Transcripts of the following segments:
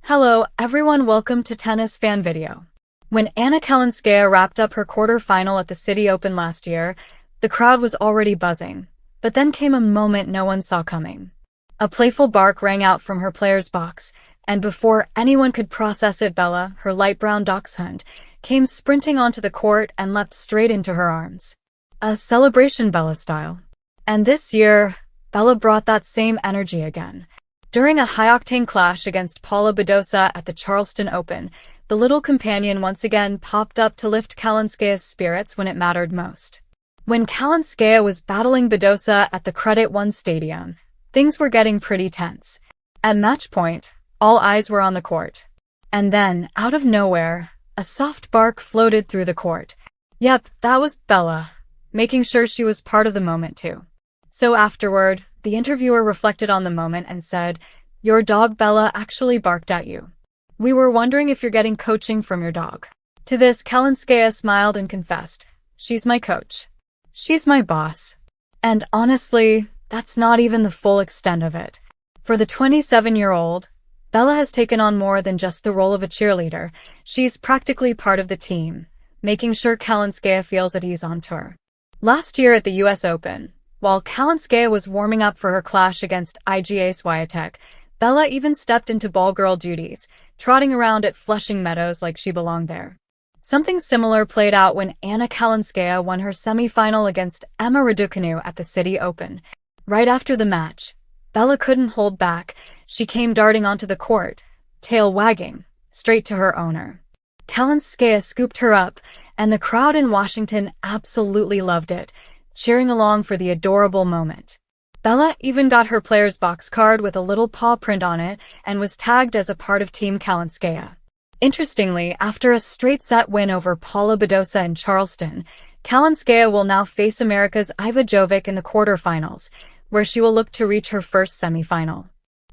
Hello, everyone. Welcome to Tennis Fan Video. When Anna Kalinskaya wrapped up her quarterfinal at the City Open last year, the crowd was already buzzing. But then came a moment no one saw coming. A playful bark rang out from her player's box, and before anyone could process it, Bella, her light brown dachshund, came sprinting onto the court and leapt straight into her arms. A celebration Bella style. And this year, Bella brought that same energy again. During a high-octane clash against Paula Badosa at the Charleston Open, the little companion once again popped up to lift Kalinskaya's spirits when it mattered most. When Kalinskaya was battling Badosa at the Credit One Stadium, things were getting pretty tense. At match point, all eyes were on the court. And then, out of nowhere, a soft bark floated through the court. Yep, that was Bella, making sure she was part of the moment too. So afterward, the interviewer reflected on the moment and said, "Your dog Bella actually barked at you. We were wondering if you're getting coaching from your dog." To this, Kalinskaya smiled and confessed, "She's my coach. She's my boss." And honestly, that's not even the full extent of it. For the 27-year-old, Bella has taken on more than just the role of a cheerleader. She's practically part of the team, making sure Kalinskaya feels at ease on tour. Last year at the US Open, while Kalinskaya was warming up for her clash against Iga Swiatek, Bella even stepped into ball-girl duties, trotting around at Flushing Meadows like she belonged there. Something similar played out when Anna Kalinskaya won her semi-final against Emma Raducanu at the City Open. Right after the match, Bella couldn't hold back. She came darting onto the court, tail wagging, straight to her owner. Kalinskaya scooped her up, and the crowd in Washington absolutely loved it, cheering along for the adorable moment. Bella even got her player's box card with a little paw print on it and was tagged as a part of Team Kalinskaya. Interestingly, after a straight-set win over Paula Badosa in Charleston, Kalinskaya will now face America's Iva Jovic in the quarterfinals, where she will look to reach her first semifinal.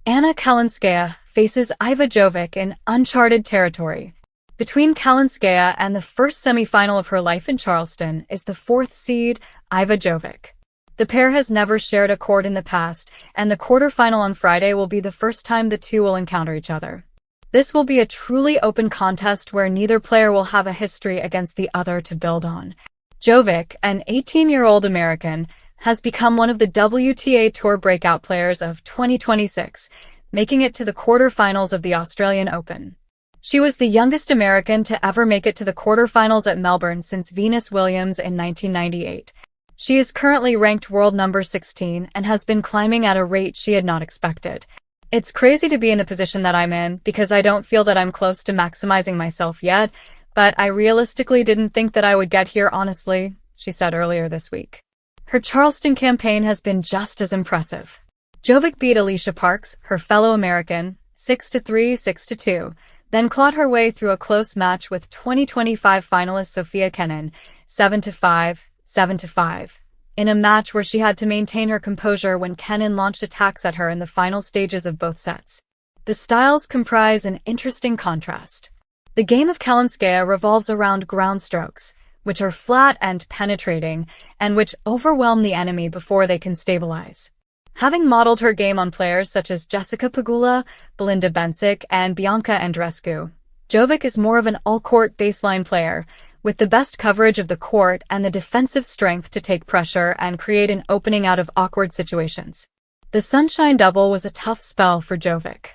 Anna Kalinskaya faces Iva Jovic in uncharted territory. Between Kalinskaya and the first semifinal of her life in Charleston is the fourth seed, Iva Jovic. The pair has never shared a court in the past, and the quarterfinal on Friday will be the first time the two will encounter each other. This will be a truly open contest where neither player will have a history against the other to build on. Jovic, an 18-year-old American, has become one of the WTA Tour breakout players of 2026, making it to the quarterfinals of the Australian Open. She was the youngest American to ever make it to the quarterfinals at Melbourne since Venus Williams in 1998. She is currently ranked world number 16 and has been climbing at a rate she had not expected. "It's crazy to be in the position that I'm in because I don't feel that I'm close to maximizing myself yet, but I realistically didn't think that I would get here honestly," she said earlier this week. Her Charleston campaign has been just as impressive. Jovic beat Alicia Parks, her fellow American, 6-3, 6-2, then clawed her way through a close match with 2025 finalist Sofia Kenin, 7-5, 7-5, in a match where she had to maintain her composure when Kenin launched attacks at her in the final stages of both sets. The styles comprise an interesting contrast. The game of Kalinskaya revolves around ground strokes, which are flat and penetrating, and which overwhelm the enemy before they can stabilize. Having modeled her game on players such as Jessica Pegula, Belinda Bencic, and Bianca Andreescu, Jovic is more of an all-court baseline player, with the best coverage of the court and the defensive strength to take pressure and create an opening out of awkward situations. The Sunshine Double was a tough spell for Jovic.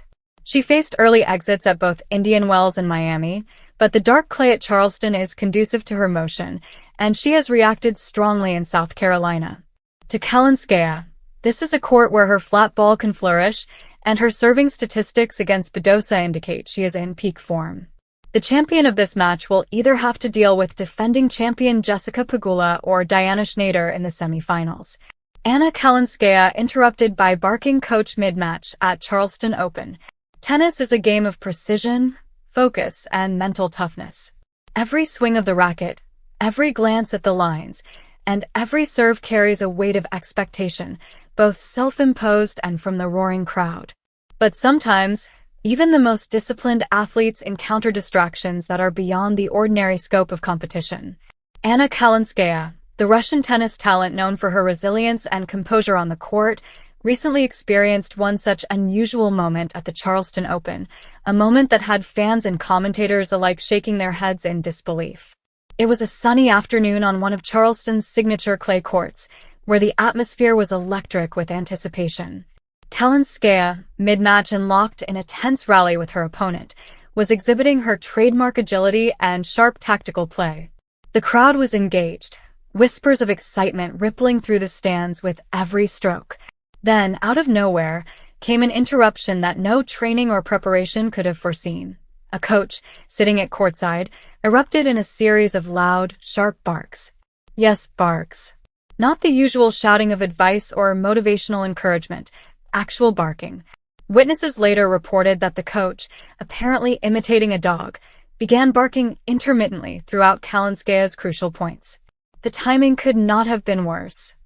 She faced early exits at both Indian Wells and Miami, but the dark clay at Charleston is conducive to her motion, and she has reacted strongly in South Carolina. To Kalinskaya, this is a court where her flat ball can flourish, and her serving statistics against Badosa indicate she is in peak form. The champion of this match will either have to deal with defending champion Jessica Pegula or Diana Schneider in the semifinals. Anna Kalinskaya interrupted by barking coach mid-match at Charleston Open. Tennis is a game of precision, focus, and mental toughness. Every swing of the racket, every glance at the lines, and every serve carries a weight of expectation, both self-imposed and from the roaring crowd. But sometimes, even the most disciplined athletes encounter distractions that are beyond the ordinary scope of competition. Anna Kalinskaya, the Russian tennis talent known for her resilience and composure on the court, recently experienced one such unusual moment at the Charleston Open, a moment that had fans and commentators alike shaking their heads in disbelief. It was a sunny afternoon on one of Charleston's signature clay courts, where the atmosphere was electric with anticipation. Kalinskaya, mid-match and locked in a tense rally with her opponent, was exhibiting her trademark agility and sharp tactical play. The crowd was engaged, whispers of excitement rippling through the stands with every stroke. Then, out of nowhere, came an interruption that no training or preparation could have foreseen. A coach, sitting at courtside, erupted in a series of loud, sharp barks. Yes, barks. Not the usual shouting of advice or motivational encouragement, actual barking. Witnesses later reported that the coach, apparently imitating a dog, began barking intermittently throughout Kalinskaya's crucial points. The timing could not have been worse.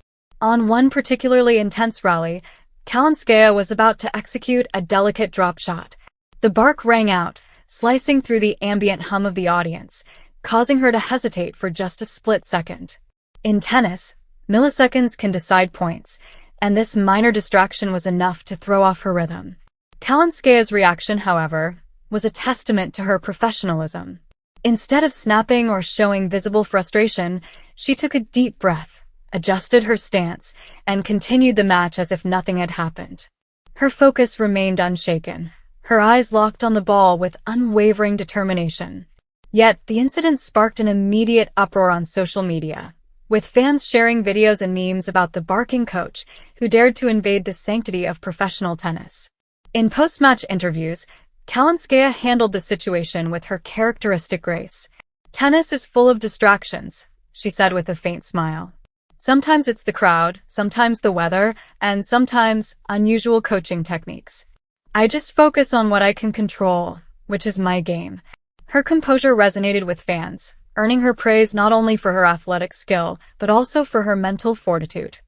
On one particularly intense rally, Kalinskaya was about to execute a delicate drop shot. The bark rang out, slicing through the ambient hum of the audience, causing her to hesitate for just a split second. In tennis, milliseconds can decide points, and this minor distraction was enough to throw off her rhythm. Kalinskaya's reaction, however, was a testament to her professionalism. Instead of snapping or showing visible frustration, she took a deep breath, adjusted her stance, and continued the match as if nothing had happened. Her focus remained unshaken, her eyes locked on the ball with unwavering determination. Yet, the incident sparked an immediate uproar on social media, with fans sharing videos and memes about the barking coach who dared to invade the sanctity of professional tennis. In post-match interviews, Kalinskaya handled the situation with her characteristic grace. "Tennis is full of distractions," she said with a faint smile. "Sometimes it's the crowd, sometimes the weather, and sometimes unusual coaching techniques. I just focus on what I can control, which is my game." Her composure resonated with fans, earning her praise not only for her athletic skill, but also for her mental fortitude.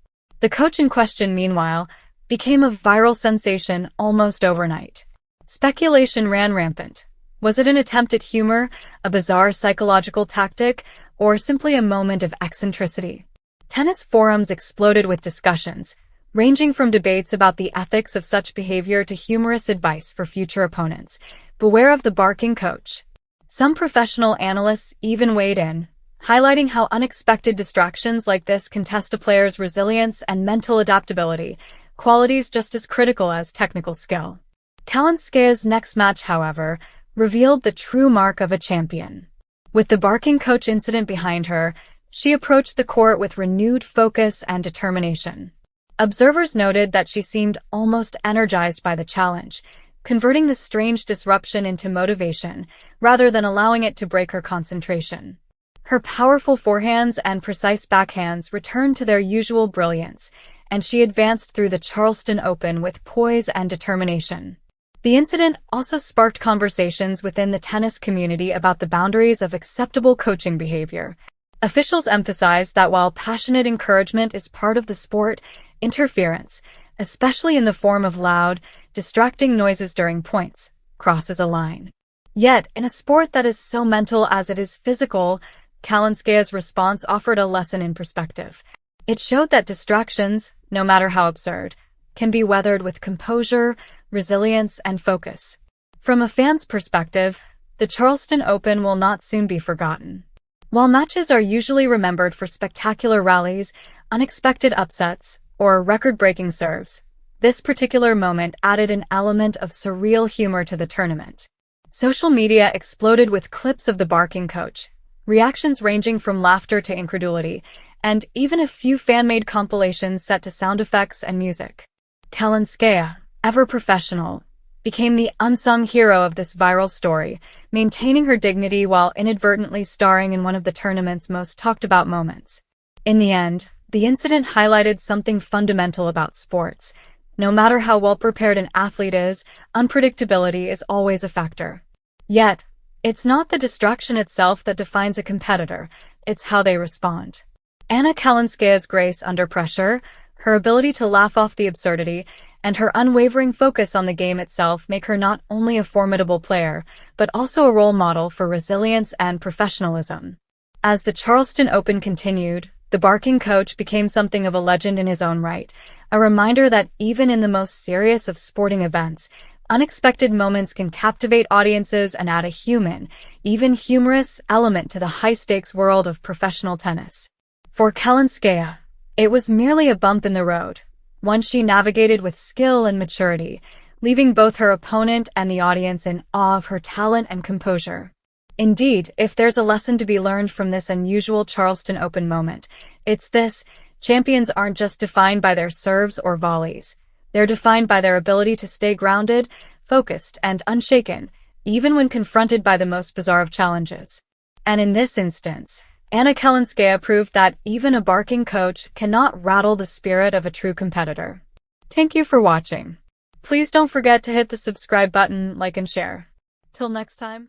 The coach in question, meanwhile, became a viral sensation almost overnight. Speculation ran rampant. Was it an attempt at humor, a bizarre psychological tactic, or simply a moment of eccentricity? Tennis forums exploded with discussions, ranging from debates about the ethics of such behavior to humorous advice for future opponents. Beware of the barking coach. Some professional analysts even weighed in, highlighting how unexpected distractions like this can test a player's resilience and mental adaptability, qualities just as critical as technical skill. Kalinskaya's next match, however, revealed the true mark of a champion. With the barking coach incident behind her, she approached the court with renewed focus and determination. Observers noted that she seemed almost energized by the challenge, converting the strange disruption into motivation rather than allowing it to break her concentration. Her powerful forehands and precise backhands returned to their usual brilliance, and she advanced through the Charleston Open with poise and determination. The incident also sparked conversations within the tennis community about the boundaries of acceptable coaching behavior. Officials emphasized that while passionate encouragement is part of the sport, interference, especially in the form of loud, distracting noises during points, crosses a line. Yet, in a sport that is so mental as it is physical, Kalinskaya's response offered a lesson in perspective. It showed that distractions, no matter how absurd, can be weathered with composure, resilience, and focus. From a fan's perspective, the Charleston Open will not soon be forgotten. While matches are usually remembered for spectacular rallies, unexpected upsets, or record-breaking serves, this particular moment added an element of surreal humor to the tournament. Social media exploded with clips of the barking coach, reactions ranging from laughter to incredulity, and even a few fan-made compilations set to sound effects and music. Kalinskaya, ever professional, became the unsung hero of this viral story, maintaining her dignity while inadvertently starring in one of the tournament's most talked-about moments. In the end, the incident highlighted something fundamental about sports. No matter how well-prepared an athlete is, unpredictability is always a factor. Yet, it's not the distraction itself that defines a competitor, it's how they respond. Anna Kalinskaya's grace under pressure, her ability to laugh off the absurdity, and her unwavering focus on the game itself make her not only a formidable player, but also a role model for resilience and professionalism. As the Charleston Open continued, The barking coach became something of a legend in his own right, a reminder that even in the most serious of sporting events, unexpected moments can captivate audiences and add a human, even humorous, element to the high-stakes world of professional tennis. For Kalinskaya, it was merely a bump in the road, one she navigated with skill and maturity, leaving both her opponent and the audience in awe of her talent and composure. Indeed, if there's a lesson to be learned from this unusual Charleston Open moment, it's this: champions aren't just defined by their serves or volleys. They're defined by their ability to stay grounded, focused, and unshaken, even when confronted by the most bizarre of challenges. And in this instance, Anna Kalinskaya proved that even a barking coach cannot rattle the spirit of a true competitor. Thank you for watching. Please don't forget to hit the subscribe button, like, and share. Till next time.